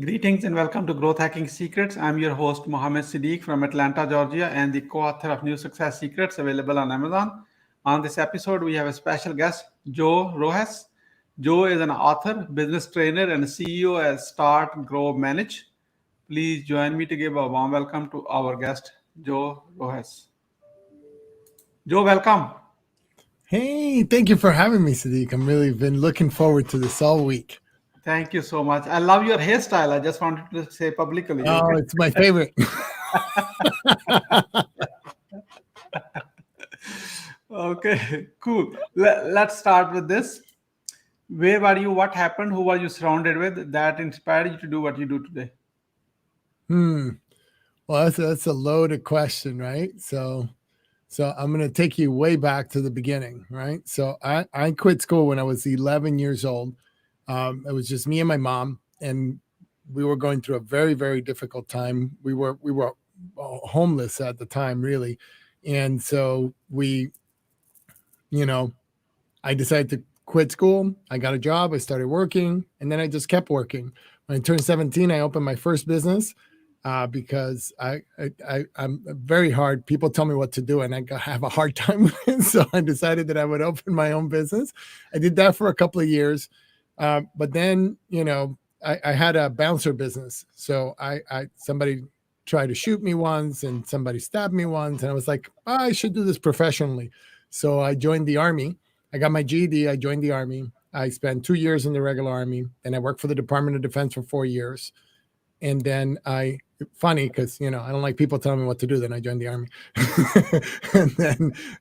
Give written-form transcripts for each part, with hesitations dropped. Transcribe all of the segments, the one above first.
Greetings and welcome to Growth Hacking Secrets. I'm your host, Mohammed Siddique from Atlanta, Georgia, and the co author of New Success Secrets available on Amazon. On this episode, we have a special guest, Joe Rojas. Joe is an author, business trainer, and CEO at Start, Grow, Manage. Please join me to give a warm welcome to our guest, Joe Rojas. Joe, welcome. Hey, thank you for having me, Siddique. I'm really been looking forward to this all week. Thank you so much. I love your hairstyle. I just wanted to say publicly. Oh, Okay. it's my favorite. Okay, cool. Let's start with this. Where were you? What happened? Who were you surrounded with that inspired you to do what you do today? Hmm. Well, that's a loaded question, right? So I'm going to take you way back to the beginning, right? So I quit school when I was 11 years old. It was just me and my mom, and we were going through a very, very difficult time. We were homeless at the time, really, and so you know, I decided to quit school. I got a job. I started working, and then I just kept working. When I turned 17, I opened my first business because I'm very hard. People tell me what to do, and have a hard time with it. So I decided that I would open my own business. I did that for a couple of years, but then I had a bouncer business. So I somebody tried to shoot me once, and somebody stabbed me once, and I was like, I should do this professionally. So I joined the army. I got my GED. I joined the army. I spent 2 years in the regular army, and I worked for the Department of Defense for 4 years. And then funny because I don't like people telling me what to do. Then I joined the army,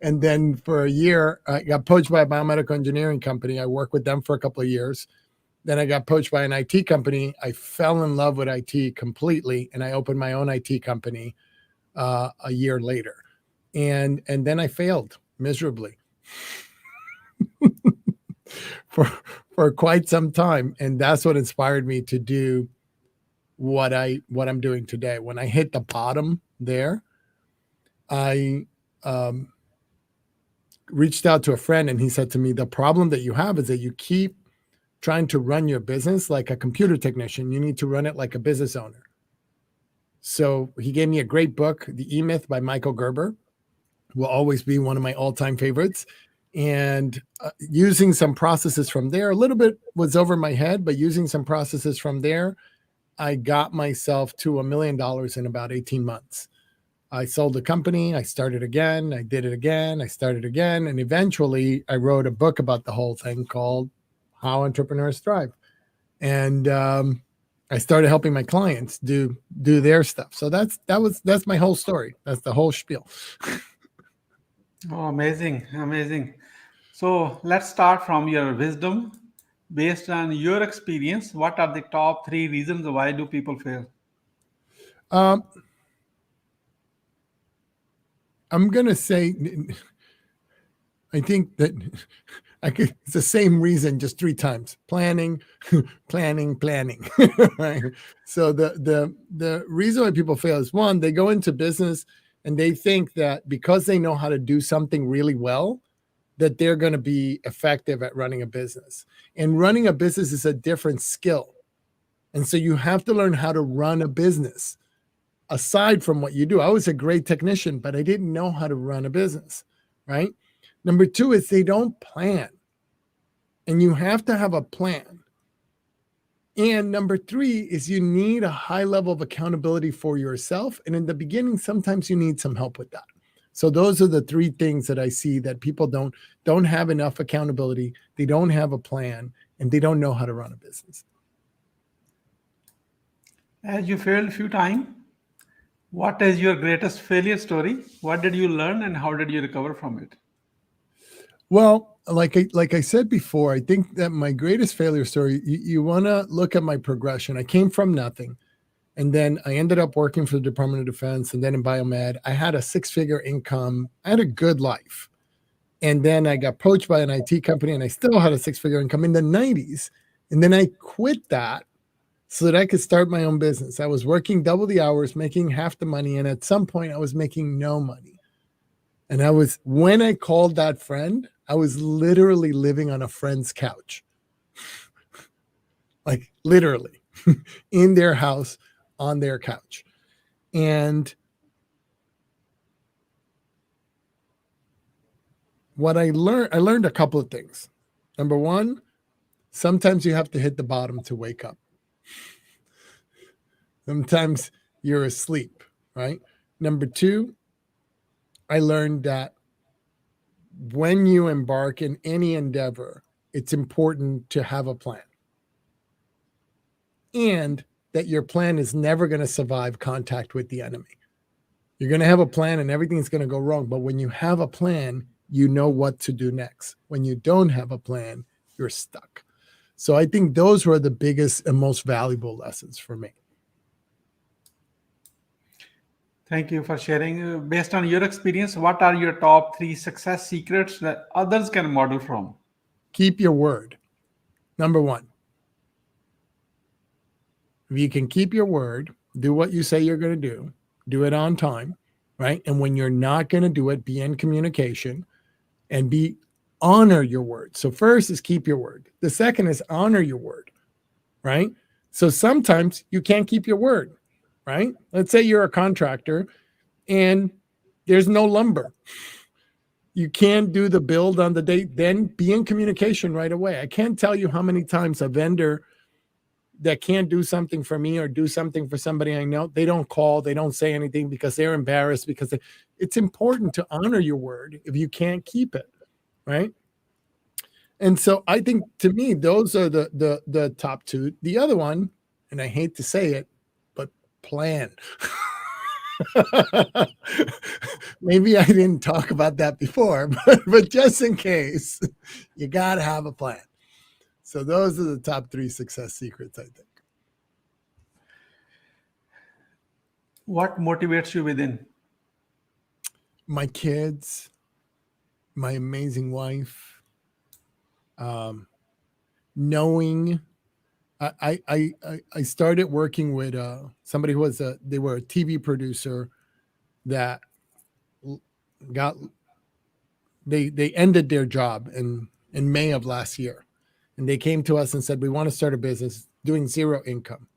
and then for a year I got poached by a biomedical engineering company. I worked with them for a couple of years. Then I got poached by an IT company. I fell in love with IT completely, and I opened my own IT company a year later, and then I failed miserably for quite some time, and that's what inspired me to do what I'm doing today. When I hit the bottom there, I reached out to a friend, and he said to me, the problem that you have is that you keep trying to run your business like a computer technician. You need to run it like a business owner. So he gave me a great book, The E-Myth by Michael Gerber. Will always be one of my all-time favorites. And using some processes from there, a little bit was over my head, but using some processes from there, I got myself to $1 million in about 18 months. I sold the company. I started again. I did it again. I started again. And eventually I wrote a book about the whole thing called How Entrepreneurs Thrive. And I started helping my clients do their stuff. So that's my whole story. That's the whole spiel. Oh, amazing, amazing. So let's start from your wisdom. Based on your experience, what are the top three reasons why do people fail? Um, I'm going to say, I think that it's the same reason, just three times: planning, planning, planning. Right? So the reason why people fail is, one, they go into business and they think that because they know how to do something really well, that they're going to be effective at running a business. And running a business is a different skill. And so you have to learn how to run a business aside from what you do. I was a great technician, but I didn't know how to run a business, right? Number two is they don't plan. And you have to have a plan. And number three is you need a high level of accountability for yourself. And in the beginning, sometimes you need some help with that. So those are the three things that I see that people don't have enough accountability. They don't have a plan, and they don't know how to run a business. As you failed a few times, what is your greatest failure story? What did you learn and how did you recover from it? Well, like I said before, I think that my greatest failure story, you want to look at my progression. I came from nothing. And then I ended up working for the Department of Defense, and then in biomed. I had a 6-figure income. I had a good life. And then I got poached by an IT company, and I still had a 6-figure income in the 90s. And then I quit that so that I could start my own business. I was working double the hours, making half the money. And at some point I was making no money. And when I called that friend, I was literally living on a friend's couch. Like literally. in their house on their couch. And what I learned a couple of things. Number one, sometimes you have to hit the bottom to wake up. Sometimes you're asleep, right? Number two, I learned that when you embark in any endeavor, it's important to have a plan. And that your plan is never going to survive contact with the enemy. You're going to have a plan and everything's going to go wrong. But when you have a plan, you know what to do next. When you don't have a plan, you're stuck. So I think those were the biggest and most valuable lessons for me. Thank you for sharing. Based on your experience, what are your top 3 success secrets that others can model from? Keep your word. Number one. If you can keep your word, do what you say you're going to do it on time, right? And when you're not going to do it, be in communication and honor your word. So first is keep your word. The second is honor your word, right? So sometimes you can't keep your word, right? Let's say you're a contractor and there's no lumber. You can't do the build on the date, then be in communication right away. I can't tell you how many times a vendor that can't do something for me or do something for somebody I know, they don't call, they don't say anything because they're embarrassed, because it's important to honor your word if you can't keep it, right? And so I think, to me, those are the top two. The other one, and I hate to say it, but plan. Maybe I didn't talk about that before, but just in case, you got to have a plan. So those are the top 3 success secrets, I think. What motivates you within? My kids, my amazing wife, knowing I started working with somebody who was they were a TV producer that they ended their job in May of last year. And they came to us and said, we want to start a business doing zero income.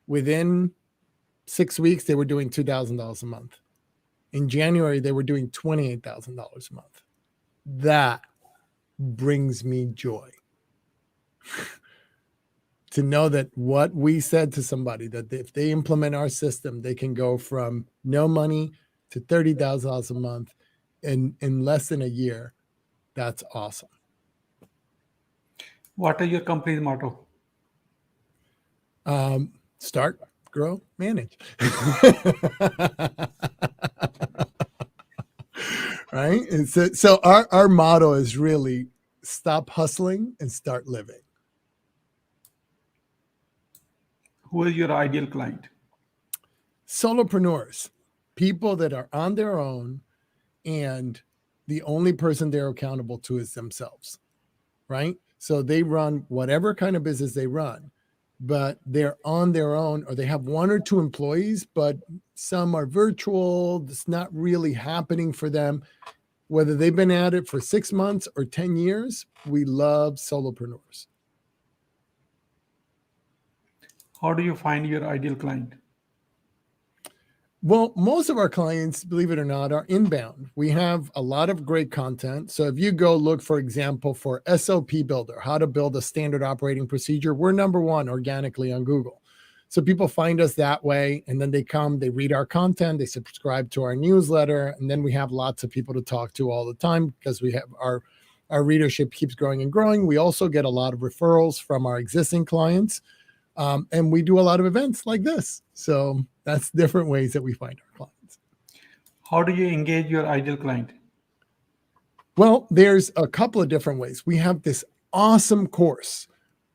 Within 6 weeks, they were doing $2,000 a month. In January, they were doing $28,000 a month. That brings me joy. To know that what we said to somebody, that if they implement our system, they can go from no money to $30,000 a month in less than a year. That's awesome. What is your company's motto? Start, grow, manage. Right? And so our motto is really stop hustling and start living. Who is your ideal client? Solopreneurs, people that are on their own and the only person they're accountable to is themselves, right? So they run whatever kind of business they run, but they're on their own, or they have 1 or 2 employees, but some are virtual. It's not really happening for them. Whether they've been at it for 6 months or 10 years, we love solopreneurs. How do you find your ideal client? Well, most of our clients, believe it or not, are inbound. We have a lot of great content. So if you go look, for example, for SOP Builder, how to build a standard operating procedure, we're number 1 organically on Google. So people find us that way, and then they come, they read our content, they subscribe to our newsletter, and then we have lots of people to talk to all the time because we have our readership keeps growing and growing. We also get a lot of referrals from our existing clients. And we do a lot of events like this. So that's different ways that we find our clients. How do you engage your ideal client? Well, there's a couple of different ways. We have this awesome course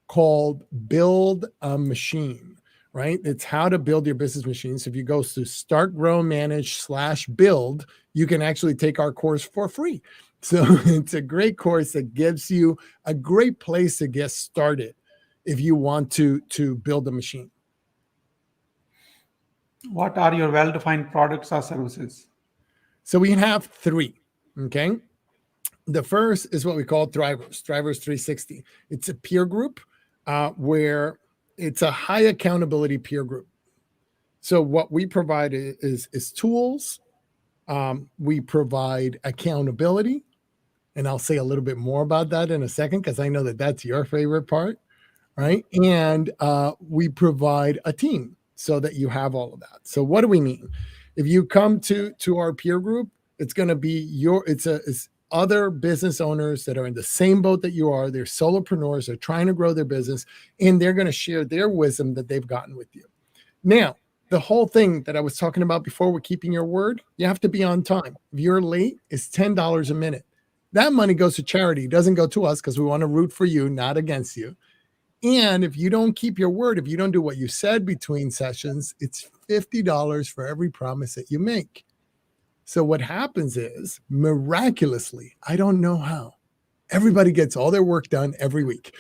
called Build a Machine, right? It's how to build your business machine. So if you go to Start, Grow, Manage /build, you can actually take our course for free. So it's a great course that gives you a great place to get started if you want to build a machine. What are your well-defined products or services? So we have 3, okay? The first is what we call Thrivers 360. It's a peer group where it's a high accountability peer group. So what we provide is tools. We provide accountability, and I'll say a little bit more about that in a second because I know that that's your favorite part, right? And we provide a team so that you have all of that. So what do we mean? If you come to our peer group, it's going to be it's other business owners that are in the same boat that you are. They're solopreneurs. They're trying to grow their business, and they're going to share their wisdom that they've gotten with you. Now, the whole thing that I was talking about before with keeping your word, you have to be on time. If you're late, it's $10 a minute. That money goes to charity. It doesn't go to us because we want to root for you, not against you. And if you don't keep your word, if you don't do what you said between sessions, it's $50 for every promise that you make. So what happens is, miraculously, I don't know how, everybody gets all their work done every week.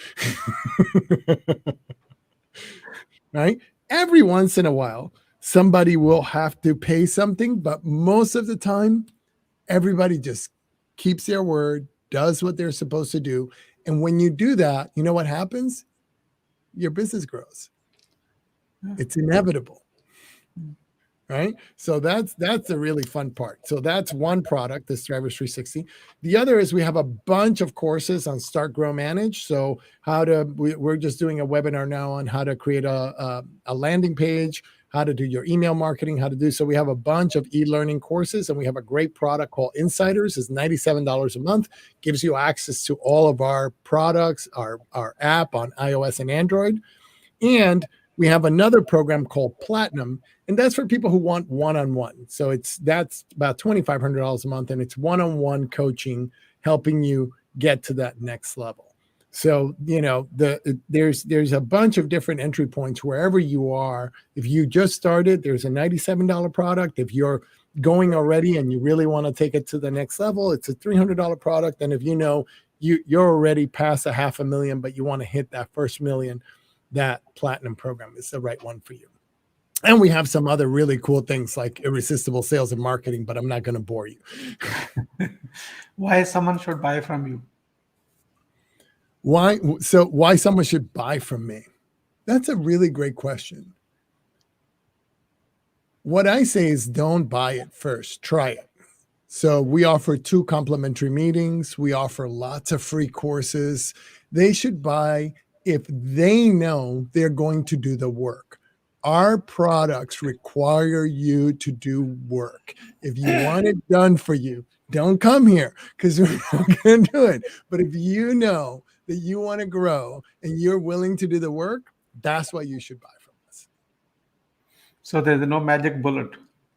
Right? Every once in a while, somebody will have to pay something, but most of the time, everybody just keeps their word, does what they're supposed to do. And when you do that, you know what happens? Your business grows. It's inevitable. Right? So that's a really fun part. So that's one product, this Drivers 360. The other is we have a bunch of courses on Start, Grow, Manage. So we're just doing a webinar now on how to create a landing page, how to do your email marketing, so we have a bunch of e-learning courses, and we have a great product called Insiders. It's $97 a month, gives you access to all of our products, our app on iOS and Android. And we have another program called Platinum, and that's for people who want one-on-one. So that's about $2,500 a month, and it's one-on-one coaching, helping you get to that next level. So, there's a bunch of different entry points wherever you are. If you just started, there's a $97 product. If you're going already and you really want to take it to the next level, it's a $300 product. And if you're already past $500,000, but you want to hit that first $1 million, that Platinum program is the right one for you. And we have some other really cool things like irresistible sales and marketing, but I'm not going to bore you. Why someone should buy from you? Why someone should buy from me? That's a really great question. What I say is don't buy it first, try it. So we offer 2 complimentary meetings. We offer lots of free courses. They should buy if they know they're going to do the work. Our products require you to do work. If you want it done for you, don't come here because we're not going to do it. But if you know that you want to grow and you're willing to do the work, that's what you should buy from us. So there's no magic bullet.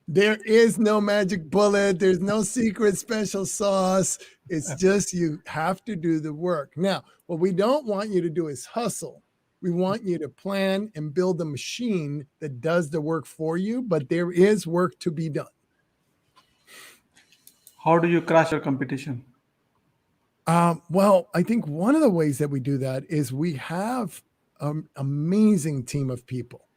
There is no magic bullet. There's no secret special sauce. It's just you have to do the work. Now, what we don't want you to do is hustle. We want you to plan and build a machine that does the work for you, but there is work to be done. How do you crush your competition? Well, I think one of the ways that we do that is we have an amazing team of people,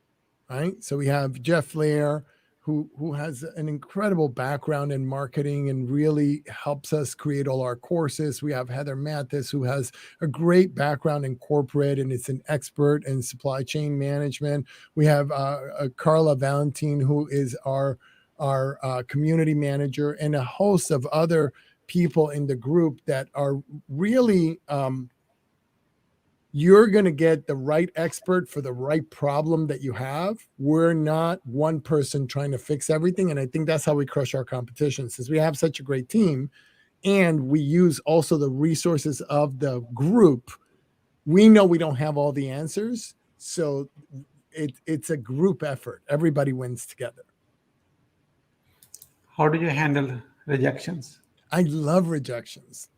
right? So we have Jeff Flair, who has an incredible background in marketing and really helps us create all our courses. We have Heather Mathis, who has a great background in corporate and is an expert in supply chain management. We have Carla Valentin, who is our community manager, and a host of other people in the group that are really you're going to get the right expert for the right problem that you have. We're not one person trying to fix everything. And I think that's how we crush our competition, since we have such a great team and we use also the resources of the group. We know we don't have all the answers. So it's a group effort. Everybody wins together. How do you handle rejections? I love rejections,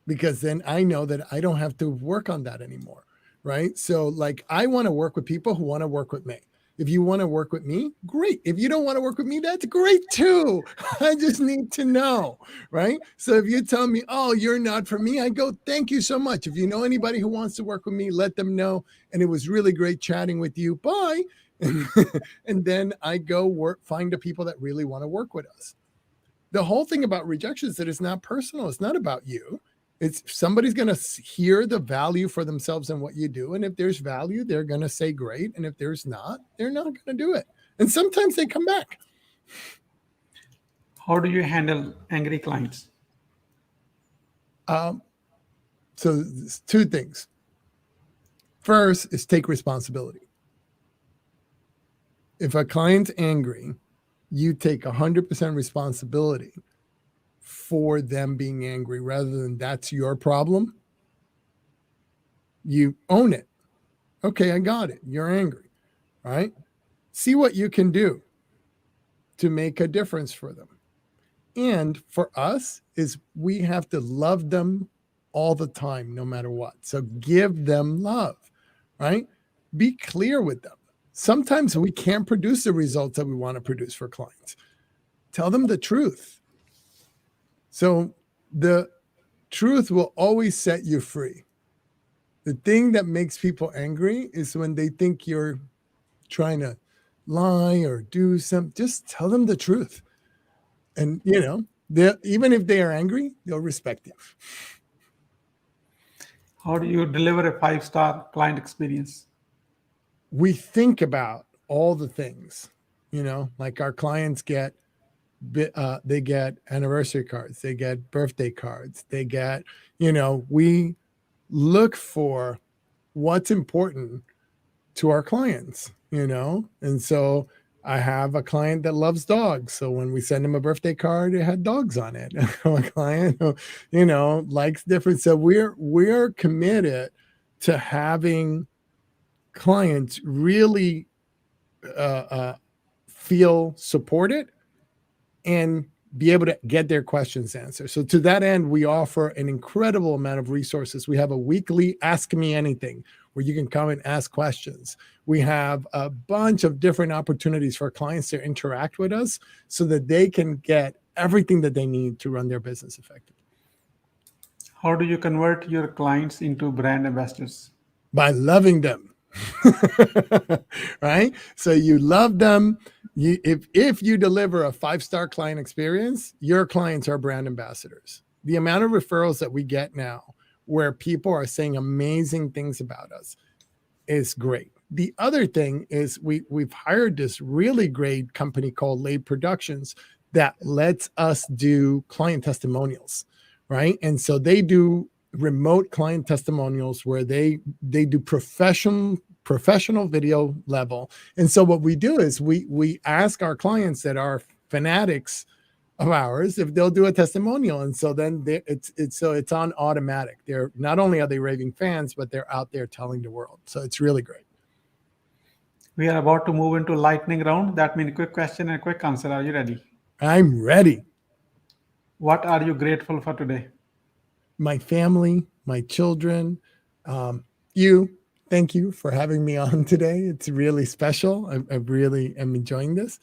because then I know that I don't have to work on that anymore, right? So like, I want to work with people who want to work with me. If you want to work with me, great. If you don't want to work with me, that's great too. I just need to know, right? So if you tell me, oh, you're not for me, I go, thank you so much. If you know anybody who wants to work with me, let them know. And it was really great chatting with you. Bye. And then I go find the people that really want to work with us. The whole thing about rejection is that it's not personal. It's not about you. It's somebody's going to hear the value for themselves in what you do. And if there's value, they're going to say great. And if there's not, they're not going to do it. And sometimes they come back. How do you handle angry clients? So two things. First is take responsibility. If a client's angry, you take 100% responsibility for them being angry rather than that's your problem. You own it. Okay, I got it. You're angry, right? See what you can do to make a difference for them. And for us is we have to love them all the time, no matter what. So give them love, right? Be clear with them. Sometimes we can't produce the results that we want to produce for clients. Tell them the truth. So the truth will always set you free. The thing that makes people angry is when they think you're trying to lie or do something. Just tell them the truth. And, even if they are angry, they'll respect you. How do you deliver a 5-star client experience? We think about all the things, like our clients get, they get anniversary cards, they get birthday cards, they get, we look for what's important to our clients, and so I have a client that loves dogs. So when we send him a birthday card, it had dogs on it. A client who, likes different. So we're committed to having clients really feel supported and be able to get their questions answered. So to that end, we offer an incredible amount of resources. We have a weekly Ask Me Anything where you can come and ask questions. We have a bunch of different opportunities for clients to interact with us so that they can get everything that they need to run their business effectively. How do you convert your clients into brand ambassadors? By loving them. Right? So you love them. If you deliver a 5-star client experience, your clients are brand ambassadors. The amount of referrals that we get now where people are saying amazing things about us is great. The other thing is we've hired this really great company called Lay Productions that lets us do client testimonials, right? And so they do remote client testimonials where they do professional video level. And so what we do is we ask our clients that are fanatics of ours if they'll do a testimonial. And so then it's on automatic. They're not only are they raving fans, but they're out there telling the world. So it's really great. We are about to move into lightning round. That means quick question and quick answer. Are you ready? I'm ready. What are you grateful for today? My family, my children, you. Thank you for having me on today. It's really special. I really am enjoying this.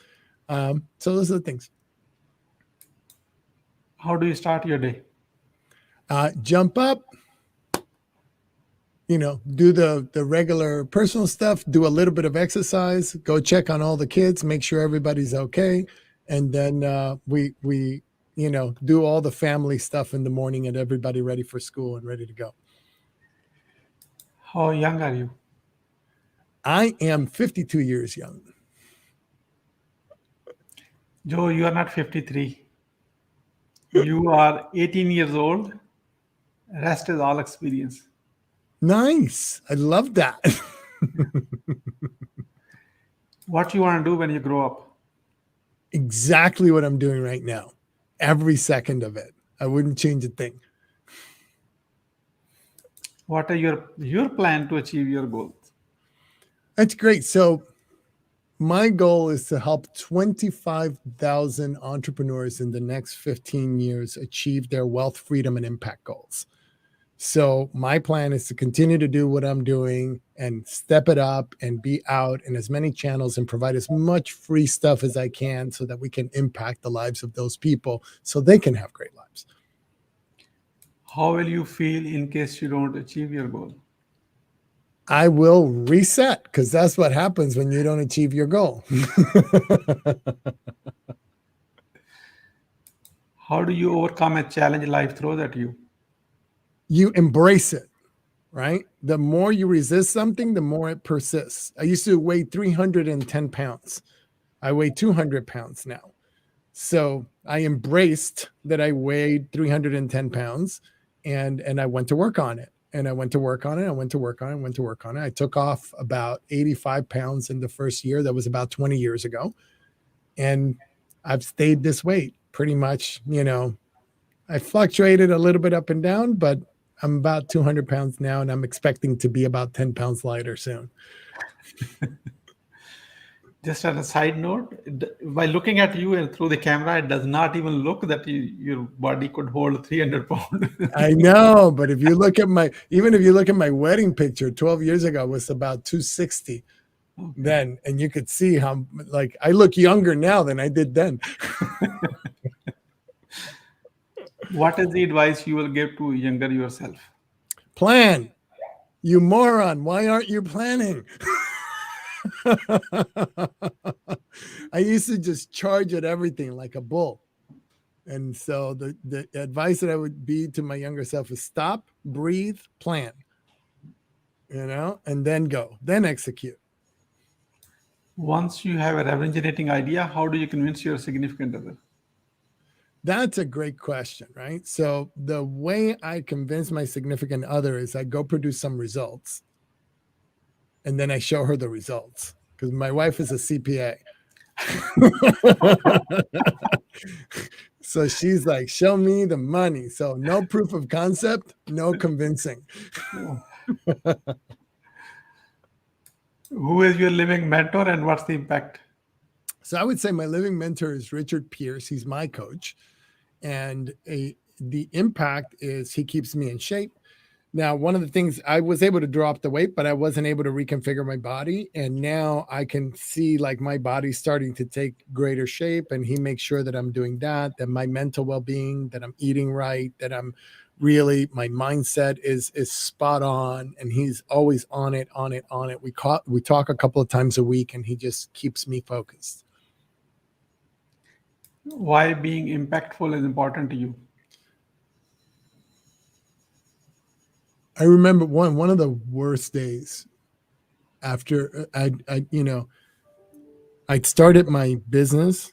So those are the things. How do you start your day? Jump up, do the regular personal stuff, do a little bit of exercise, go check on all the kids, make sure everybody's okay. And then we do all the family stuff in the morning and everybody ready for school and ready to go. How young are you? I am 52 years young. Joe, you are not 53. You are 18 years old. Rest is all experience. Nice. I love that. What you want to do when you grow up? Exactly what I'm doing right now. Every second of it. I wouldn't change a thing. What are your plan to achieve your goals? That's great. So my goal is to help 25,000 entrepreneurs in the next 15 years achieve their wealth, freedom, and impact goals. So my plan is to continue to do what I'm doing and step it up and be out in as many channels and provide as much free stuff as I can so that we can impact the lives of those people so they can have great lives. How will you feel in case you don't achieve your goal? I will reset because that's what happens when you don't achieve your goal. How do you overcome a challenge life throws at you? you embrace it, right? The more you resist something, the more it persists. I used to weigh 310 pounds. I weigh 200 pounds now. So I embraced that I weighed 310 pounds and I went to work on it. And I went to work on it. I went to work on it. I went to work on it. I took off about 85 pounds in the first year. That was about 20 years ago. And I've stayed this weight pretty much. I fluctuated a little bit up and down, but I'm about 200 pounds now, and I'm expecting to be about 10 pounds lighter soon. Just as a side note, by looking at you and through the camera, it does not even look that your body could hold 300 pounds. I know, but if you look at my wedding picture 12 years ago, it was about 260 then, and you could see how like I look younger now than I did then. What is the advice you will give to younger yourself? Plan. You moron. Why aren't you planning? I used to just charge at everything like a bull. And so the advice that I would be to my younger self is stop, breathe, plan, and then go, then execute. Once you have a revenue-generating idea, how do you convince your significant other? That's a great question, right? So the way I convince my significant other is I go produce some results and then I show her the results because my wife is a CPA. So she's like, show me the money. So no proof of concept, no convincing. Who is your living mentor and what's the impact? So I would say my living mentor is Richard Pierce. He's my coach. And the impact is he keeps me in shape. Now, one of the things I was able to drop the weight, but I wasn't able to reconfigure my body. And now I can see like my body's starting to take greater shape. And he makes sure that I'm doing that my mental well-being, that I'm eating right, that I'm really, my mindset is spot on. And he's always on it. We talk a couple of times a week and he just keeps me focused. Why being impactful is important to you? I remember one of the worst days after I'd started my business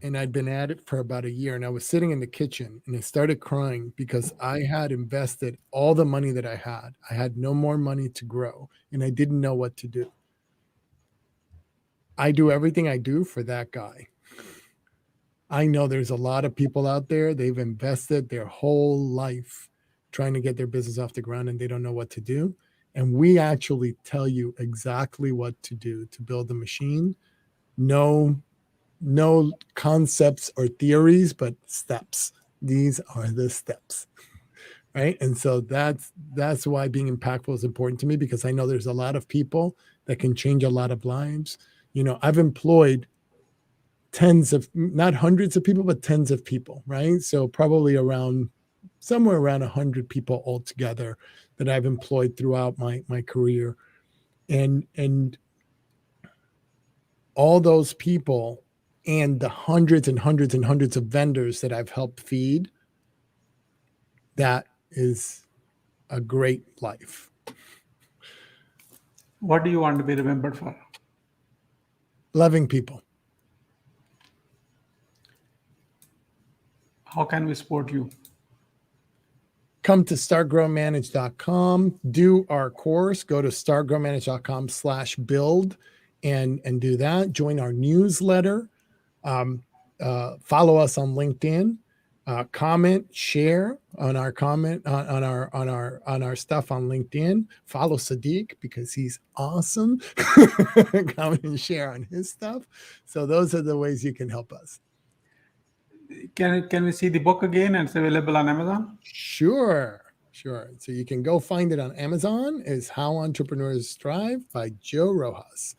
and I'd been at it for about a year, and I was sitting in the kitchen and I started crying because I had invested all the money that I had. I had no more money to grow and I didn't know what to do. I do everything I do for that guy. I know there's a lot of people out there, they've invested their whole life trying to get their business off the ground and they don't know what to do. And we actually tell you exactly what to do to build the machine. No concepts or theories, but steps. These are the steps, right? And so that's why being impactful is important to me, because I know there's a lot of people that can change a lot of lives. I've employed tens of, not hundreds of people, but tens of people, right? So probably somewhere around 100 people altogether that I've employed throughout my career. And all those people and the hundreds and hundreds and hundreds of vendors that I've helped feed, that is a great life. What do you want to be remembered for? Loving people. How can we support you? Come to startgrowmanage.com, do our course, go to startgrowmanage.com/build and do that. Join our newsletter. Follow us on LinkedIn. Comment, share on our stuff on LinkedIn. Follow Siddique because he's awesome. Comment and share on his stuff. So those are the ways you can help us. Can we see the book again? And it's available on Amazon? Sure. So you can go find it on Amazon. It's How Entrepreneurs Thrive by Joe Rojas.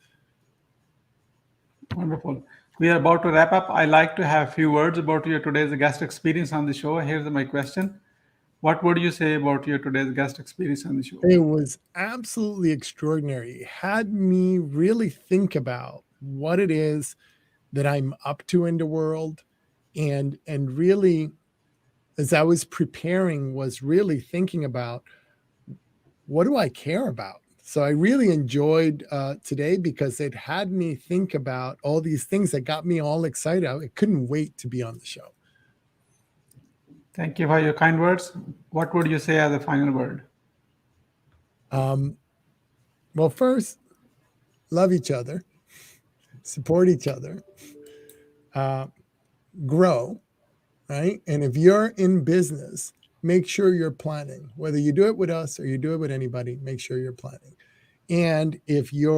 Wonderful. We are about to wrap up. I like to have a few words about your today's guest experience on the show. Here's my question. What would you say about your today's guest experience on the show? It was absolutely extraordinary. It had me really think about what it is that I'm up to in the world and really as I was preparing was really thinking about, what do I care about? So I really enjoyed today because it had me think about all these things that got me all excited. I couldn't wait to be on the show. Thank you for your kind words. What would you say as a final word? Well, first, love each other, support each other, grow, right? And if you're in business, make sure you're planning. Whether you do it with us or you do it with anybody, make sure you're planning. And if you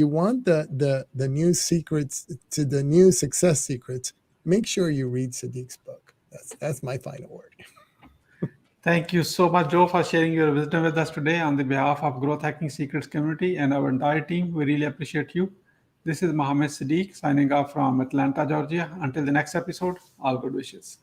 want the new secrets to the new success secrets, make sure you read Siddique's book. That's my final word. Thank you so much, Joe, for sharing your wisdom with us today on the behalf of Growth Hacking Secrets community and our entire team. We really appreciate you. This is Mohammed Siddique signing off from Atlanta, Georgia. Until the next episode, all good wishes.